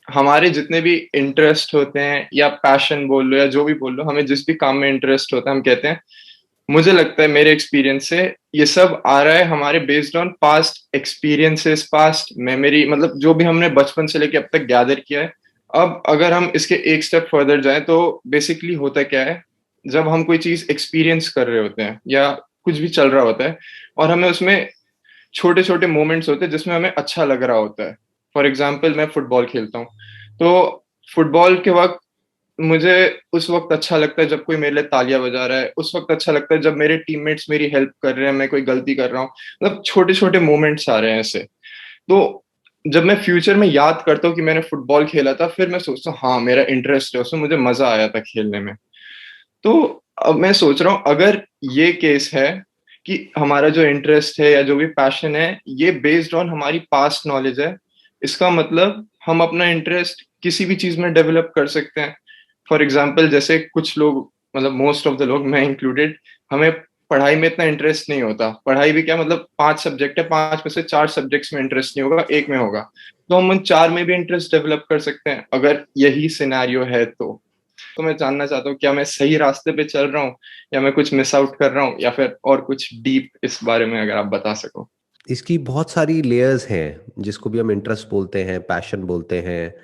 हमारे जितने भी इंटरेस्ट होते हैं या पैशन बोल लो या जो भी बोल लो, हमें जिस भी काम में इंटरेस्ट होता है हम कहते हैं, मुझे लगता है मेरे एक्सपीरियंस से ये सब आ रहा है हमारे based on past experiences, past memory, मतलब जो भी हमने बचपन से लेके अब तक गैदर किया है। अब अगर हम इसके एक स्टेप फर्दर जाएं तो बेसिकली होता क्या है, जब हम कोई चीज एक्सपीरियंस कर रहे होते हैं या कुछ भी चल रहा होता है और हमें उसमें छोटे छोटे मोमेंट्स होते हैं जिसमें हमें अच्छा लग रहा होता है। फॉर एग्जाम्पल मैं फुटबॉल खेलता हूँ, तो फुटबॉल के वक्त मुझे उस वक्त अच्छा लगता है जब कोई मेरे लिए तालियां बजा रहा है, उस वक्त अच्छा लगता है जब मेरे टीममेट्स मेरी हेल्प कर रहे हैं, मैं कोई गलती कर रहा हूँ, मतलब छोटे छोटे मोमेंट्स आ रहे हैं ऐसे। तो जब मैं फ्यूचर में याद करता हूँ कि मैंने फुटबॉल खेला था, फिर मैं सोचता हूँ हाँ मेरा इंटरेस्ट है उसमें, मुझे मजा आया था खेलने में। तो अब मैं सोच रहा हूँ अगर ये केस है कि हमारा जो इंटरेस्ट है या जो भी पैशन है ये बेस्ड ऑन हमारी पास्ट नॉलेज है, इसका मतलब हम अपना इंटरेस्ट किसी भी चीज में डेवलप कर सकते हैं। फॉर एग्जाम्पल जैसे कुछ लोग, मतलब मोस्ट ऑफ द लोग, मैं इंक्लूडेड, हमें पढ़ाई में इतना इंटरेस्ट नहीं होता। पढ़ाई भी क्या, मतलब 5 सब्जेक्ट है, 5 में से 4 सब्जेक्ट्स में इंटरेस्ट नहीं होगा, एक में होगा। तो हम उन 4 में भी इंटरेस्ट डेवलप कर सकते हैं अगर यही सिनेरियो है तो मैं जानना चाहता हूँ क्या मैं सही रास्ते पे चल रहा हूँ या मैं कुछ मिस आउट कर रहा हूँ, या फिर और कुछ डीप इस बारे में अगर आप बता सको। इसकी बहुत सारी लेयर्स हैं, जिसको भी हम इंटरेस्ट बोलते हैं, पैशन बोलते हैं।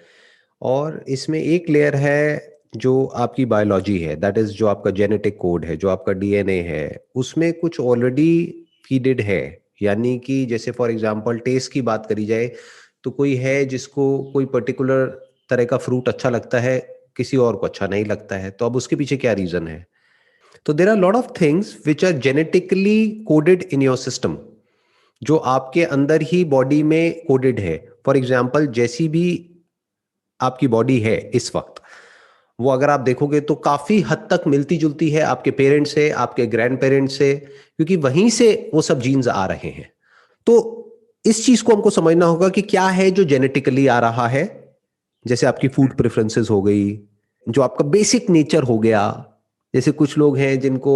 और इसमें एक लेयर है जो आपकी बायोलॉजी है, दैट इज जो आपका जेनेटिक कोड है, जो आपका डीएनए है, उसमें कुछ ऑलरेडी फीडेड है। यानी कि जैसे फॉर एग्जांपल टेस्ट की बात करी जाए, तो कोई है जिसको कोई पर्टिकुलर तरह का फ्रूट अच्छा लगता है, किसी और को अच्छा नहीं लगता है, तो अब उसके पीछे क्या रीजन है? तो there are lot of things which are genetically coded in your system, जो आपके अंदर ही बॉडी में कोडेड है। फॉर एग्जाम्पल जैसी भी आपकी बॉडी है इस वक्त, वो अगर आप देखोगे तो काफी हद तक मिलती जुलती है आपके पेरेंट्स से, आपके ग्रैंड पेरेंट्स से, क्योंकि वहीं से वो सब जीन्स आ रहे हैं। तो इस चीज को हमको समझना होगा कि क्या है जो जेनेटिकली आ रहा है। जैसे आपकी फूड प्रेफरेंसेस हो गई, जो आपका बेसिक नेचर हो गया। जैसे कुछ लोग हैं जिनको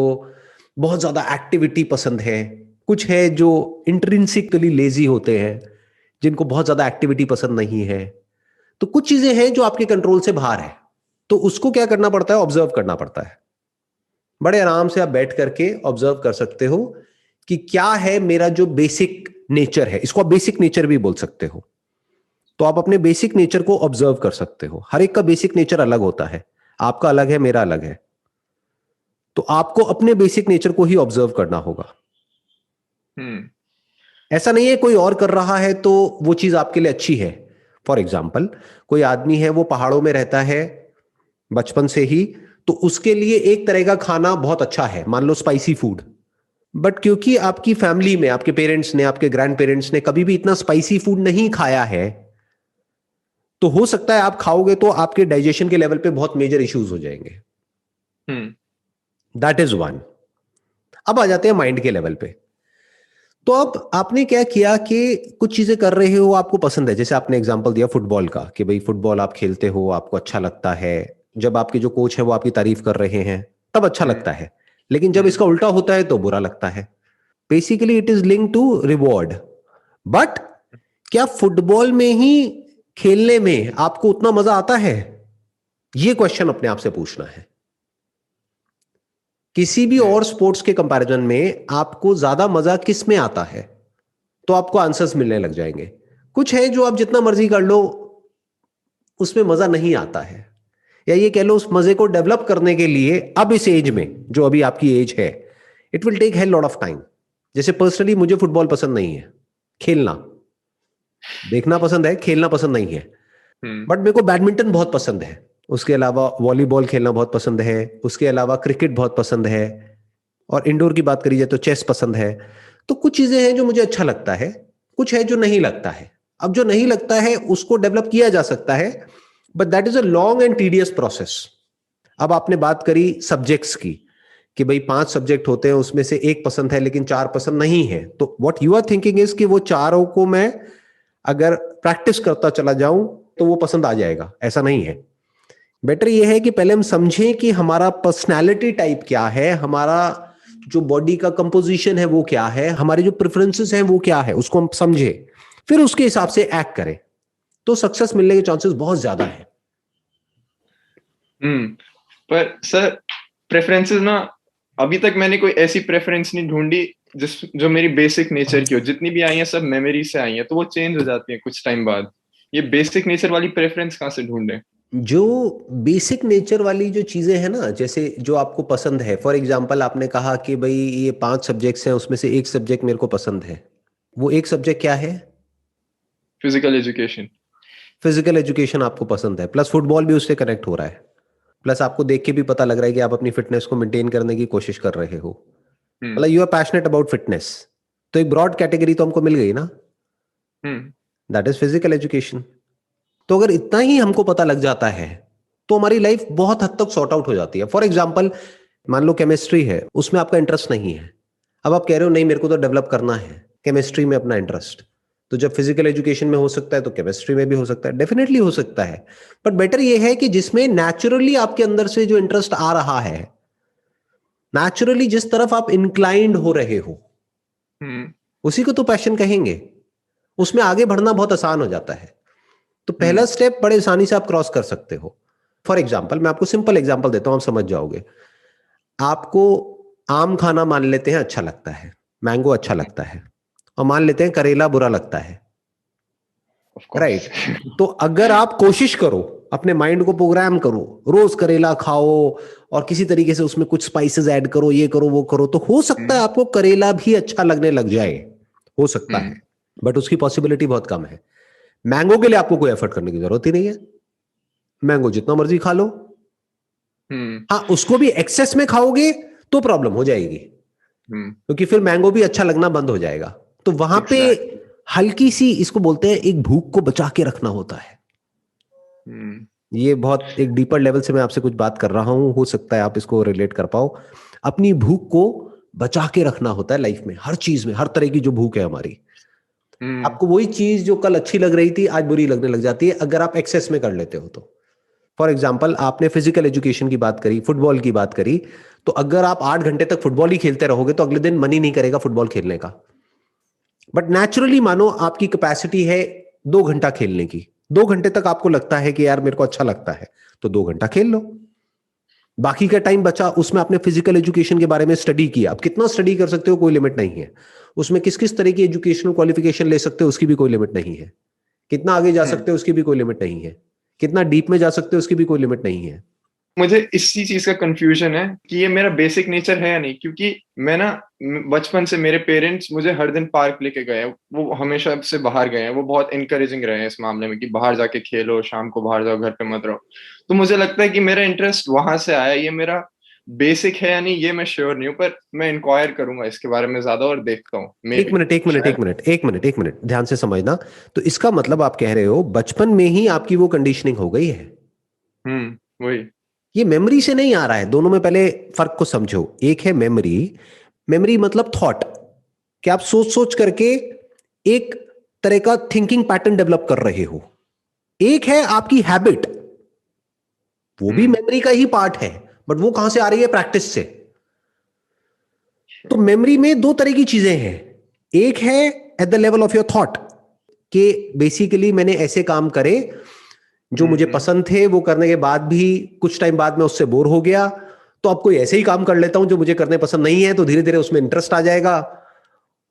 बहुत ज्यादा एक्टिविटी पसंद है, कुछ है जो इंट्रिंसिकली लेजी होते हैं, जिनको बहुत ज्यादा एक्टिविटी पसंद नहीं है। तो कुछ चीजें हैं जो आपके कंट्रोल से बाहर है, तो उसको क्या करना पड़ता है? ऑब्जर्व करना पड़ता है। बड़े आराम से आप बैठ करके ऑब्जर्व कर सकते हो कि क्या है मेरा जो बेसिक नेचर है। इसको आप बेसिक नेचर भी बोल सकते हो। तो आप अपने बेसिक नेचर को ऑब्जर्व कर सकते हो। हर एक का बेसिक नेचर अलग होता है, आपका अलग है, मेरा अलग है। तो आपको अपने बेसिक नेचर को ही ऑब्जर्व करना होगा। हम्म। ऐसा नहीं है कोई और कर रहा है तो वो चीज आपके लिए अच्छी है। फॉर एग्जाम्पल कोई आदमी है, वो पहाड़ों में रहता है बचपन से ही, तो उसके लिए एक तरह का खाना बहुत अच्छा है, मान लो स्पाइसी फूड। बट क्योंकि आपकी फैमिली में आपके पेरेंट्स ने, आपके ग्रैंड पेरेंट्स ने कभी भी इतना स्पाइसी फूड नहीं खाया है, तो हो सकता है आप खाओगे तो आपके डाइजेशन के लेवल पे बहुत मेजर इश्यूज हो जाएंगे। हम्म। That is one. अब आ जाते हैं माइंड के लेवल पे। तो अब आपने क्या किया कि कुछ चीजें कर रहे हो, आपको पसंद है। जैसे आपने एग्जांपल दिया फुटबॉल का, कि भाई फुटबॉल आप खेलते हो, आपको अच्छा लगता है। जब आपके जो कोच है वो आपकी तारीफ कर रहे हैं, तब अच्छा हम्म। लगता है। लेकिन जब हम्म। इसका उल्टा होता है तो बुरा लगता है। Basically it is link to reward. But क्या फुटबॉल में ही खेलने में आपको उतना मजा आता है? ये क्वेश्चन अपने आप से पूछना है। किसी भी हम्म। और स्पोर्ट्स के कंपैरिजन में आपको ज्यादा मजा किस में आता है? तो आपको आंसर्स मिलने लग जाएंगे। कुछ है जो आप जितना मर्जी कर लो, उसमें मजा नहीं आता है। या ये कह लो, उस मजे को डेवलप करने के लिए अब इस एज में, जो अभी आपकी एज है, it will take hell lot of time. जैसे पर्सनली मुझे फुटबॉल पसंद नहीं है, खेलना। देखना पसंद है, खेलना पसंद नहीं है। हम्म। बट मेरे को बैडमिंटन बहुत पसंद है। उसके अलावा वॉलीबॉल खेलना बहुत पसंद है। उसके अलावा क्रिकेट बहुत पसंद है। और इंडोर की बात करी जाए तो चेस पसंद है। तो कुछ चीजें हैं जो मुझे अच्छा लगता है, कुछ है जो नहीं लगता है। अब जो नहीं लगता है उसको डेवलप किया जा सकता है, but that is a long and tedious process. अब आपने बात करी सब्जेक्ट्स की, कि भाई 5 सब्जेक्ट होते हैं, उसमें से एक पसंद है लेकिन 4 पसंद नहीं है। तो what you are thinking is कि वो चारों को मैं अगर प्रैक्टिस करता चला जाऊं तो वो पसंद आ जाएगा। ऐसा नहीं है। बेटर ये है कि पहले हम समझें कि हमारा पर्सनैलिटी टाइप क्या है, हमारा जो बॉडी का कंपोजिशन है वो क्या है, हमारे जो प्रेफरेंसेस हैं वो क्या है, उसको हम समझे, फिर उसके हिसाब से एक्ट करें। तो सक्सेस मिलने के चांसेस बहुत ज्यादा है। पर सर प्रेफरेंसेस ना, अभी तक मैंने कोई ऐसी प्रेफरेंस नहीं ढूंढी जो मेरी बेसिक नेचर की हो। जितनी भी आई है सब मेमोरी से आई है, तो वो चेंज हो जाती है कुछ टाइम बाद। ये बेसिक नेचर वाली प्रेफरेंस कहाँ से ढूंढे? जो बेसिक नेचर वाली जो चीजें हैं ना, जैसे जो आपको पसंद है, फॉर एग्जांपल आपने कहा कि भाई ये 5 सब्जेक्ट्स हैं, उसमें से एक सब्जेक्ट मेरे को पसंद है। वो एक सब्जेक्ट क्या है? Physical education. फिजिकल एजुकेशन आपको पसंद है, प्लस फुटबॉल भी उससे कनेक्ट हो रहा है, प्लस आपको देख के भी पता लग रहा है कि आप अपनी फिटनेस को मेंटेन करने की कोशिश कर रहे हो, हम्म। मतलब you are passionate about fitness. तो एक ब्रॉड कैटेगरी तो हमको मिल गई ना, hmm. That is physical education. तो अगर इतना ही हमको पता लग जाता है तो हमारी लाइफ बहुत हद तक सॉर्ट आउट हो जाती है। फॉर एग्जाम्पल, मान लो केमिस्ट्री है, उसमें आपका इंटरेस्ट नहीं है, अब आप कह रहे हो नहीं मेरे को तो डेवलप करना है केमिस्ट्री में अपना इंटरेस्ट, तो जब फिजिकल एजुकेशन में हो सकता है तो केमिस्ट्री में भी हो सकता है, डेफिनेटली हो सकता है। बट बेटर ये है कि जिसमें नेचुरली आपके अंदर से जो इंटरेस्ट आ रहा है, नेचुरली जिस तरफ आप इंक्लाइंड हो रहे हो, हम्म। उसी को तो पैशन कहेंगे। उसमें आगे बढ़ना बहुत आसान हो जाता है। तो पहला हम्म। स्टेप बड़े आसानी से आप क्रॉस कर सकते हो। फॉर एग्जाम्पल, मैं आपको सिंपल एग्जाम्पल देता हूं, आप समझ जाओगे। आपको आम खाना मान लेते हैं अच्छा लगता है, मैंगो अच्छा लगता है, और मान लेते हैं करेला बुरा लगता है, ऑफ कोर्स। राइट? तो अगर आप कोशिश करो, अपने माइंड को प्रोग्राम करो, रोज करेला खाओ और किसी तरीके से उसमें कुछ स्पाइसेस ऐड करो, ये करो वो करो, तो हो सकता है हम्म। आपको करेला भी अच्छा लगने लग जाए, हो सकता है। हम्म। बट उसकी पॉसिबिलिटी बहुत कम है। मैंगो के लिए आपको कोई एफर्ट करने की जरूरत ही नहीं है, मैंगो जितना मर्जी खा लो। हम्म। हाँ, उसको भी एक्सेस में खाओगे तो प्रॉब्लम हो जाएगी, हम्म। क्योंकि फिर मैंगो भी अच्छा लगना बंद हो जाएगा। तो वहां पे एग्जैक्टली। हल्की सी, इसको बोलते हैं एक भूख को बचा के रखना होता है। हम्म। ये बहुत एक डीपर लेवल से मैं आपसे कुछ बात कर रहा हूं, हो सकता है आप इसको रिलेट कर पाओ। अपनी भूख को बचा के रखना होता है लाइफ में, हर चीज में, हर तरह की जो भूख है हमारी। हम्म। आपको वही चीज जो कल अच्छी लग रही थी आज बुरी लगने लग जाती है, अगर आप एक्सेस में कर लेते हो तो। फॉर एग्जाम्पल, आपने फिजिकल एजुकेशन की बात करी, फुटबॉल की बात करी, तो अगर आप 8 घंटे तक फुटबॉल ही खेलते रहोगे तो अगले दिन मन ही नहीं करेगा फुटबॉल खेलने का। बट नेचुरली मानो आपकी कैपेसिटी है 2 घंटा खेलने की, 2 घंटे तक आपको लगता है कि यार मेरे को अच्छा लगता है, तो 2 घंटा खेल लो। बाकी का टाइम बचा, उसमें आपने फिजिकल एजुकेशन के बारे में स्टडी किया। आप कितना स्टडी कर सकते हो कोई लिमिट नहीं है, उसमें किस किस तरह की एजुकेशनल क्वालिफिकेशन ले सकते हो उसकी भी कोई लिमिट नहीं है, कितना आगे जा हम्म। सकते हो उसकी भी कोई लिमिट नहीं है, कितना डीप में जा सकते हो उसकी भी कोई लिमिट नहीं है। मुझे इसी चीज का कंफ्यूजन है कि ये मेरा बेसिक नेचर है या नहीं, क्योंकि मैं ना बचपन से मेरे पेरेंट्स मुझे हर दिन पार्क लेके गए हैं, वो हमेशा से बाहर गए हैं, वो बहुत इनकरेजिंग रहे हैं इस मामले में कि बाहर जाके खेलो, शाम को बाहर जाओ, घर पे मत रहो। तो मुझे लगता है कि मेरा इंटरेस्ट वहां से आया। ये मेरा बेसिक है या नहीं ये मैं श्योर नहीं हूँ, पर मैं इंक्वायर करूंगा इसके बारे में ज्यादा और देखता हूँ, मे एक बी मिनट, एक मिनट, एक शायद। मिनट, एक मिनट, एक मिनट, ध्यान से समझना। तो इसका मतलब आप कह रहे हो बचपन में ही आपकी वो कंडीशनिंग हो गई है। वही। ये मेमोरी से नहीं आ रहा है, दोनों में पहले फर्क को समझो। एक है मेमोरी, मेमोरी मतलब थॉट, कि आप सोच सोच करके एक तरह का थिंकिंग पैटर्न डेवलप कर रहे हो। एक है आपकी हैबिट, वो भी हम्म। मेमोरी का ही पार्ट है, बट वो कहां से आ रही है? प्रैक्टिस से। तो मेमोरी में दो तरह की चीजें हैं। एक है at the level of your thought, कि बेसिकली मैंने ऐसे काम करे जो मुझे हम्म। पसंद थे, वो करने के बाद भी कुछ टाइम बाद मैं उससे बोर हो गया, तो अब कोई ऐसे ही काम कर लेता हूं जो मुझे करने पसंद नहीं है, तो धीरे धीरे उसमें इंटरेस्ट आ जाएगा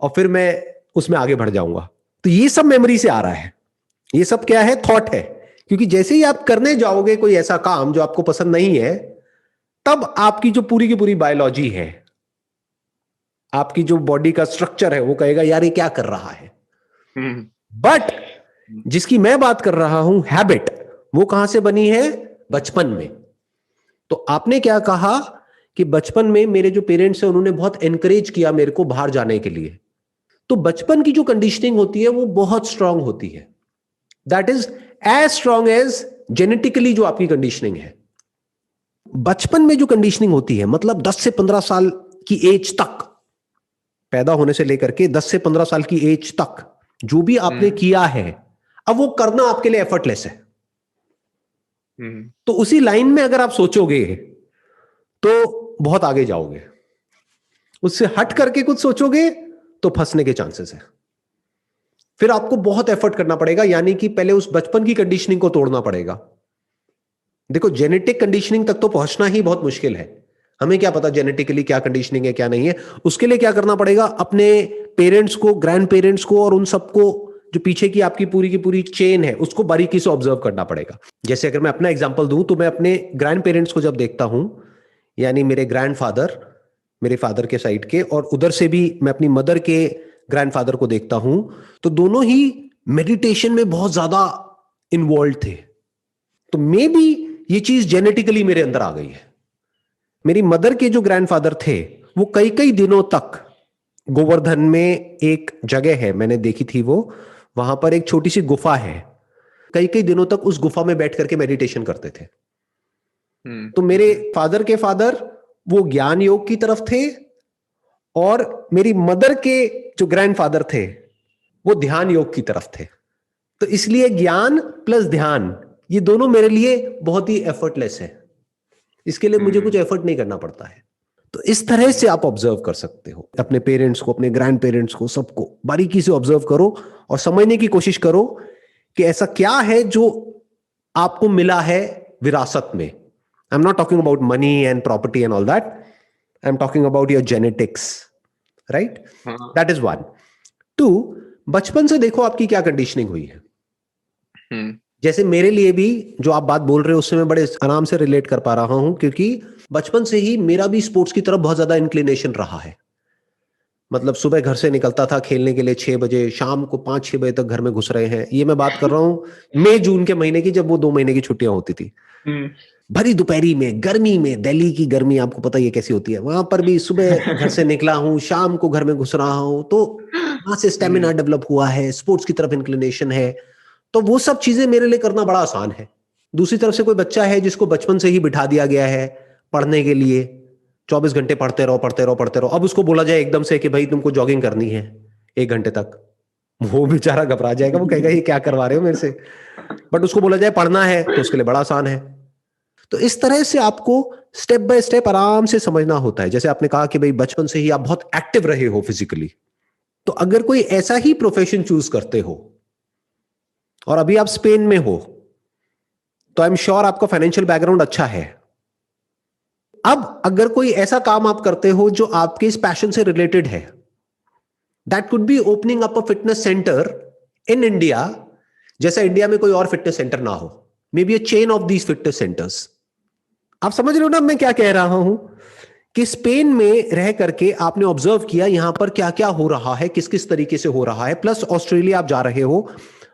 और फिर मैं उसमें आगे बढ़ जाऊंगा। तो ये सब मेमोरी से आ रहा है, ये सब क्या है? थॉट है। क्योंकि जैसे ही आप करने जाओगे कोई ऐसा काम जो आपको पसंद नहीं है, तब आपकी जो पूरी की पूरी बायोलॉजी है, आपकी जो बॉडी का स्ट्रक्चर है, वो कहेगा यार ये क्या कर रहा है। हम्म। बट जिसकी मैं बात कर रहा हूं, हैबिट, वो कहां से बनी है? बचपन में। तो आपने क्या कहा कि बचपन में मेरे जो पेरेंट्स हैं उन्होंने बहुत एनकरेज किया मेरे को बाहर जाने के लिए। तो बचपन की जो कंडीशनिंग होती है वो बहुत स्ट्रांग होती है, that is as strong as genetically जो आपकी कंडीशनिंग है। बचपन में जो कंडीशनिंग होती है, मतलब 10 से 15 साल की एज तक, पैदा होने से लेकर के 10 से 15 साल की एज तक जो भी आपने हम्म। किया है, अब वो करना आपके लिए एफर्टलेस है। हम्म। तो उसी लाइन में अगर आप सोचोगे तो बहुत आगे जाओगे, उससे हट करके कुछ सोचोगे तो फंसने के चांसेस है। फिर आपको बहुत एफर्ट करना पड़ेगा, यानी कि पहले उस बचपन की कंडीशनिंग को तोड़ना पड़ेगा। देखो, जेनेटिक कंडीशनिंग तक तो पहुंचना ही बहुत मुश्किल है। हमें क्या पता जेनेटिकली क्या कंडीशनिंग है क्या नहीं है। उसके लिए क्या करना पड़ेगा, अपने पेरेंट्स को, ग्रैंड पेरेंट्स को और उन सबको जो पीछे की आपकी पूरी की पूरी चेन है उसको बारीकी से ऑब्जर्व करना पड़ेगा। जैसे अगर मैं अपना एग्जांपल दूं तो मैं अपने ग्रैंड पेरेंट्स को जब देखता हूं, यानी मेरे ग्रैंडफादर, मेरे फादर के साइड के, और उधर से भी मैं अपनी मदर के ग्रैंडफादर को देखता हूं, तो दोनों ही मेडिटेशन में बहुत ज्यादा इन्वॉल्व थे। तो मे बी ये चीज जेनेटिकली मेरे अंदर आ गई है। मेरी मदर के जो ग्रैंडफादर थे वो कई कई दिनों तक, गोवर्धन में एक जगह है मैंने देखी थी, वो वहां पर एक छोटी सी गुफा है, कई कई दिनों तक उस गुफा में बैठ करके मेडिटेशन करते थे। तो मेरे फादर के फादर वो ज्ञान योग की तरफ थे, और मेरी मदर के जो ग्रैंडफादर थे वो ध्यान योग की तरफ थे। तो इसलिए ज्ञान प्लस ध्यान, ये दोनों मेरे लिए बहुत ही एफर्टलेस है। इसके लिए मुझे कुछ एफर्ट नहीं करना पड़ता है। तो इस तरह से आप ऑब्जर्व कर सकते हो अपने पेरेंट्स को, अपने ग्रैंड पेरेंट्स को, सबको बारीकी से ऑब्जर्व करो और समझने की कोशिश करो कि ऐसा क्या है जो आपको मिला है विरासत में। I am not talking about money and property and all that, I am talking about your genetics, right? That is one. Two, बचपन से देखो आपकी क्या कंडीशनिंग हुई है। जैसे मेरे लिए भी जो आप बात बोल रहे हो उससे मैं बड़े आराम से रिलेट कर पा रहा हूं, क्योंकि बचपन से ही मेरा भी स्पोर्ट्स की तरफ बहुत ज्यादा इंक्लिनेशन रहा है। मतलब सुबह घर से निकलता था खेलने के लिए 6 बजे, शाम को 5-6 बजे तक घर में घुस रहे हैं। ये मैं बात कर रहा हूं मई जून के महीने की, जब वो 2 महीने की छुट्टियां होती थी। भरी दोपहरी में, गर्मी में, दिल्ली की गर्मी आपको पता ही है कैसी होती है, वहां पर भी सुबह घर से निकला हूं, शाम को घर में घुस रहा हूं। तो वहां से स्टेमिना डेवलप हुआ है, स्पोर्ट्स की तरफ इंक्लिनेशन है, तो वो सब चीजें मेरे लिए करना बड़ा आसान है। दूसरी तरफ से कोई बच्चा है जिसको बचपन से ही बिठा दिया गया है पढ़ने के लिए, 24 घंटे पढ़ते रहो पढ़ते रहो पढ़ते रहो, अब उसको बोला जाए एकदम से कि भाई तुमको जॉगिंग करनी है 1 घंटे तक, वो बेचारा घबरा जाएगा, वो कहेगा ये क्या करवा रहे हो मेरे से। बट उसको बोला जाए पढ़ना है तो उसके लिए बड़ा आसान है। तो इस तरह से आपको स्टेप बाय स्टेप आराम से समझना होता है। जैसे आपने कहा कि भाई बचपन से ही आप बहुत एक्टिव रहे हो फिजिकली, तो अगर कोई ऐसा ही प्रोफेशन चूज करते हो और अभी आप स्पेन में हो, तो आई एम श्योर आपका फाइनेंशियल बैकग्राउंड अच्छा है। अब अगर कोई ऐसा काम आप करते हो जो आपके इस पैशन से रिलेटेड है, that could be opening up a fitness centre in India, जैसा इंडिया में कोई और फिटनेस सेंटर ना हो, may be a chain of these fitness centres. आप समझ रहे हो ना मैं क्या कह रहा हूं, कि स्पेन में रह करके आपने ऑब्जर्व किया यहां पर क्या क्या हो रहा है, किस किस तरीके से हो रहा है, प्लस ऑस्ट्रेलिया आप जा रहे हो,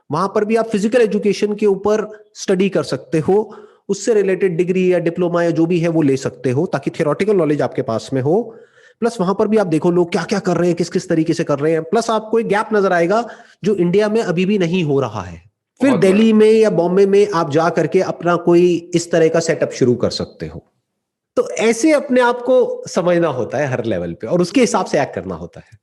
वहां पर भी आप फिजिकल एजुकेशन के ऊपर स्टडी कर सकते हो, उससे रिलेटेड डिग्री या डिप्लोमा या जो भी है वो ले सकते हो, ताकि थियोरेटिकल नॉलेज आपके पास में हो। प्लस वहां पर भी आप देखो लोग क्या क्या कर रहे हैं, किस किस तरीके से कर रहे हैं, प्लस आपको एक गैप नजर आएगा जो इंडिया में अभी भी नहीं हो रहा है। फिर दिल्ली में या बॉम्बे में आप जा करके अपना कोई इस तरह का सेटअप शुरू कर सकते हो। तो ऐसे अपने आप को समझना होता है हर लेवल पे, और उसके हिसाब से एक्ट करना होता है।